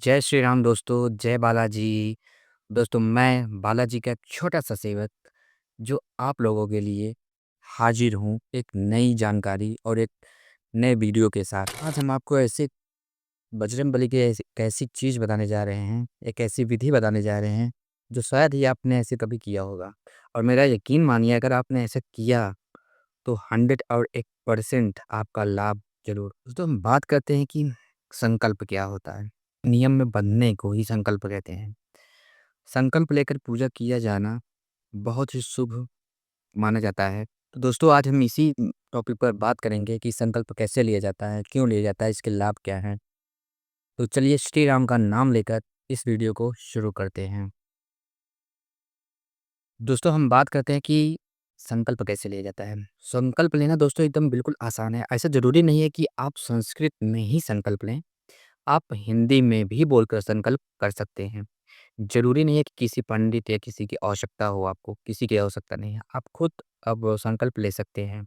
जय श्री राम दोस्तों, जय बालाजी। दोस्तों मैं बालाजी का एक छोटा-सा सेवक जो आप लोगों के लिए हाज़िर हूँ एक नई जानकारी और एक नए वीडियो के साथ। आज हम आपको ऐसे बजरंगबली की एक ऐसी चीज़ बताने जा रहे हैं, एक ऐसी विधि बताने जा रहे हैं, जो शायद ही आपने ऐसे कभी किया होगा। और मेरा यकीन मानिए अगर आपने ऐसा किया तो 100 और 1% आपका लाभ ज़रूर। दोस्तों हम बात करते हैं कि संकल्प क्या होता है? नियम में बंधने को ही संकल्प कहते हैं। संकल्प लेकर पूजा किया जाना बहुत ही शुभ माना जाता है। तो दोस्तों आज हम इसी टॉपिक पर बात करेंगे कि संकल्प कैसे लिया जाता है, क्यों लिया जाता है, इसके लाभ क्या हैं। तो चलिए श्री राम का नाम लेकर इस वीडियो को शुरू करते हैं। दोस्तों हम बात करते हैं कि संकल्प कैसे लिया जाता है। संकल्प लेना दोस्तों एकदम बिल्कुल आसान है। ऐसा ज़रूरी नहीं है कि आप संस्कृत में ही संकल्प लें, आप हिंदी में भी बोलकर संकल्प कर सकते हैं। ज़रूरी नहीं है कि किसी पंडित या किसी की आवश्यकता हो आपको, किसी की आवश्यकता नहीं है। आप खुद अब संकल्प ले सकते हैं।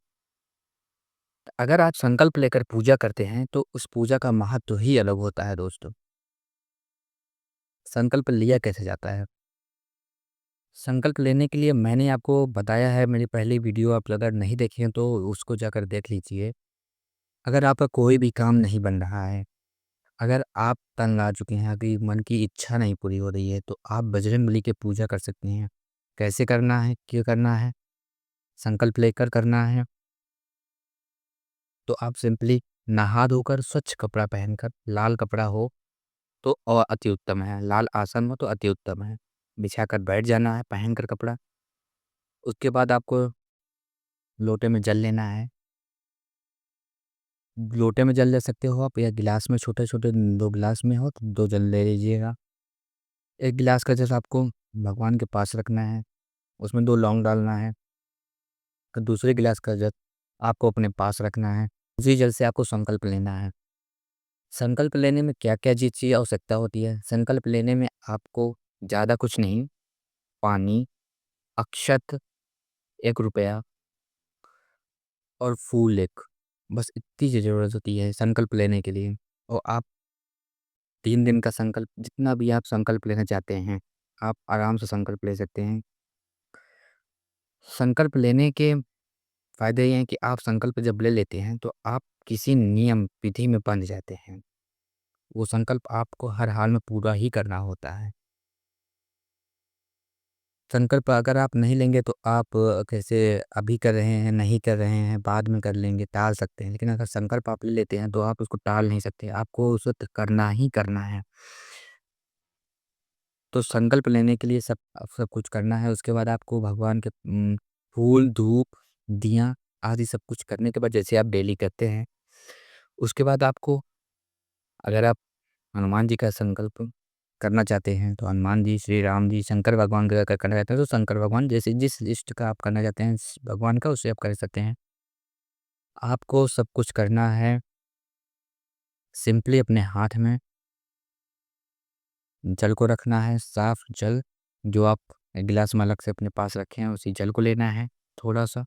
अगर आप संकल्प लेकर पूजा करते हैं, तो उस पूजा का महत्व ही अलग होता है दोस्तों। संकल्प लिया कैसे जाता है? संकल्प लेने के लिए मैंने आपको बताया है मेरी पहली वीडियो आप अगर नहीं देखे हैं, तो उसको जाकर देख लीजिए। अगर आपका कोई भी काम नहीं बन रहा है, अगर आप तंग आ चुके हैं, अभी मन की इच्छा नहीं पूरी हो रही है, तो आप बजरंगबली की पूजा कर सकते हैं। कैसे करना है, क्यों करना है? संकल्प लेकर करना है तो आप सिंपली नहा धोकर स्वच्छ कपड़ा पहनकर लाल कपड़ा हो तो और अति उत्तम है, लाल आसन हो तो अति उत्तम है। बिछाकर बैठ जाना है पहनकर कपड़ा। उसके बाद आपको लोटे में जल लेना है। लोटे में जल ले सकते हो आप या गिलास में, छोटे-छोटे 2 गिलास में हो तो 2 जल ले लीजिएगा। 1 गिलास का जल आपको भगवान के पास रखना है, उसमें 2 लौंग डालना है। फिर दूसरे गिलास का जल आपको अपने पास रखना है। उसी जल से आपको संकल्प लेना है। संकल्प लेने में क्या-क्या चीज़ की आवश्यकता होती है? संकल्प लेने में आपको ज़्यादा कुछ नहीं, पानी, अक्षत, ₹1 और फूल 1, बस इतनी सी ज़रूरत होती है संकल्प लेने के लिए। और आप 3 दिन का संकल्प जितना भी आप संकल्प लेना चाहते हैं, आप आराम से संकल्प ले सकते हैं। संकल्प लेने के फ़ायदे ये हैं कि आप संकल्प जब ले लेते हैं, तो आप किसी नियम, विधि में बंध जाते हैं। वो संकल्प आपको हर हाल में पूरा ही करना होता है। संकल्प अगर आप नहीं लेंगे तो आप कैसे अभी कर रहे हैं, नहीं कर रहे हैं, बाद में कर लेंगे, टाल सकते हैं। लेकिन अगर संकल्प आप ले लेते हैं तो आप उसको टाल नहीं सकते, आपको उसे करना ही करना है। तो संकल्प लेने के लिए सब सब कुछ करना है, उसके बाद आपको भगवान के फूल, धूप, दिया आदि सब कुछ करने के बाद जैसे आप डेली करते हैं, उसके बाद आपको अगर आप हनुमान जी का संकल्प करना चाहते हैं तो हनुमान जी, श्री राम जी, शंकर भगवान का अगर करना चाहते हैं तो शंकर भगवान जैसे जिस इष्ट का आप करना चाहते हैं भगवान का उसे आप कर सकते हैं। आपको सब कुछ करना है सिंपली अपने हाथ में जल को रखना है, साफ जल जो आप एक गिलास में अलग से अपने पास रखे हैं उसी जल को लेना है थोड़ा-सा,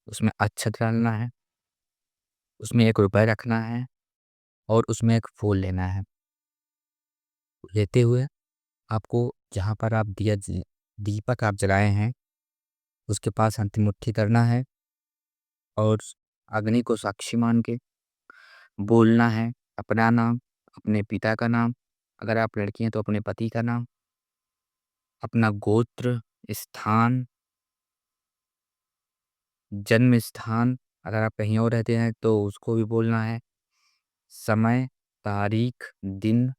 उसमें अक्षत डालना है, उसमें ₹1 रखना है और उसमें एक फूल लेना है। लेते हुए आपको जहाँ पर आप दीपक आप जलाए हैं, उसके पास अंतिम-मुट्ठी करना है और अग्नि को साक्षी मान के बोलना है अपना नाम, अपने पिता का नाम, अगर आप लड़की हैं तो अपने पति का नाम, अपना गोत्र, स्थान, जन्म स्थान, अगर आप कहीं और रहते हैं तो उसको भी बोलना है, समय, तारीख, दिन,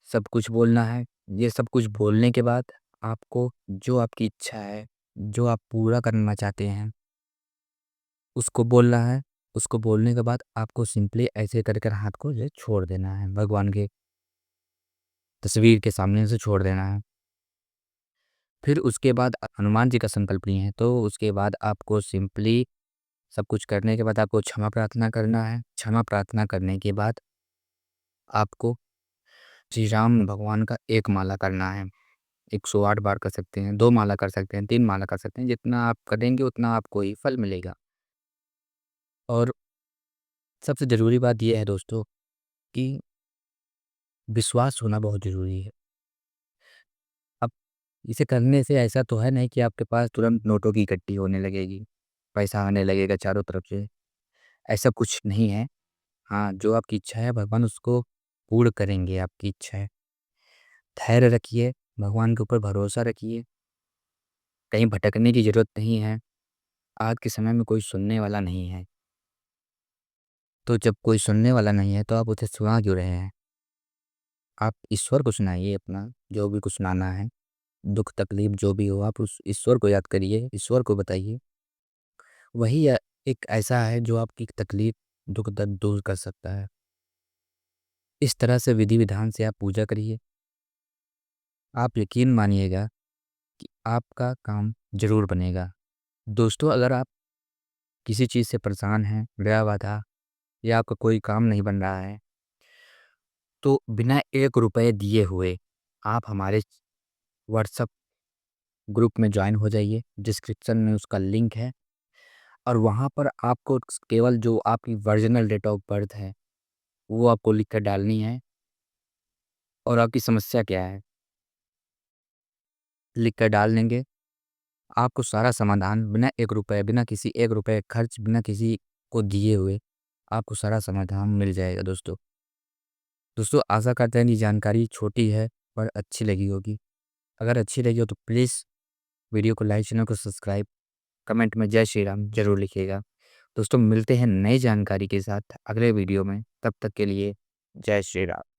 सब कुछ बोलना है। ये सब कुछ बोलने के बाद आपको जो आपकी इच्छा है, जो आप पूरा करना चाहते हैं, उसको बोलना है। उसको बोलने के बाद आपको सिंपली ऐसे कर हाथ को जो है छोड़ देना है, भगवान के तस्वीर के सामने से छोड़ देना है। फिर उसके बाद हनुमान जी का संकल्प लिए हैं, तो उसके बाद आपको सिंपली सब कुछ करने के बाद आपको क्षमा प्रार्थना करना है। क्षमा प्रार्थना करने के बाद आपको श्री राम भगवान का 1 माला करना है। 108 बार कर सकते हैं, 2 माला कर सकते हैं, 3 माला कर सकते हैं, जितना आप करेंगे उतना आपको ही फल मिलेगा। और सबसे ज़रूरी बात ये है दोस्तों कि विश्वास होना बहुत ज़रूरी है। अब इसे करने से ऐसा तो है नहीं कि आपके पास तुरंत नोटों की इकट्ठी होने लगेगी, पैसा आने लगेगा चारों तरफ से, ऐसा कुछ नहीं है। हाँ, जो आपकी इच्छा है भगवान उसको पूर्ण करेंगे आपकी इच्छाएँ। धैर्य रखिए, भगवान के ऊपर भरोसा रखिए, कहीं भटकने की ज़रूरत नहीं है। आज के समय में कोई सुनने वाला नहीं है, तो जब कोई सुनने वाला नहीं है तो आप उसे सुना क्यों रहे हैं? आप ईश्वर को सुनाइए अपना, जो भी कुछ सुनाना है, दुःख तकलीफ़ जो भी हो आप उस ईश्वर को याद करिए, ईश्वर को बताइए। वही एक ऐसा है जो आपकी तकलीफ़, दुःख दर्द दूर कर सकता है। इस तरह से विधि-विधान से आप पूजा करिए, आप यकीन मानिएगा कि आपका काम ज़रूर बनेगा। दोस्तों, अगर आप किसी चीज़ से परेशान हैं, गृह-बाधा या आपका कोई काम नहीं बन रहा है, तो बिना ₹1 दिए हुए आप हमारे व्हाट्सएप ग्रुप में जॉइन हो जाइए, डिस्क्रिप्शन में उसका लिंक है और वहाँ पर आपको केवल जो आपकी वर्जिनल डेट ऑफ बर्थ है, वो आपको लिख कर डालनी है और आपकी समस्या क्या है, लिख कर डाल देंगे। आपको सारा समाधान बिना ₹1 बिना किसी ₹1 खर्च, बिना किसी को दिए हुए आपको सारा समाधान मिल जाएगा दोस्तों। दोस्तों, आशा करते हैं ये जानकारी छोटी है पर अच्छी लगी होगी। अगर अच्छी लगी हो तो प्लीज़ वीडियो को लाइक, चैनल को सब्सक्राइब, कमेंट में जय श्री राम ज़रूर लिखिएगा। दोस्तों, मिलते हैं नई जानकारी के साथ अगले वीडियो में, तब तक के लिए जय श्री राम।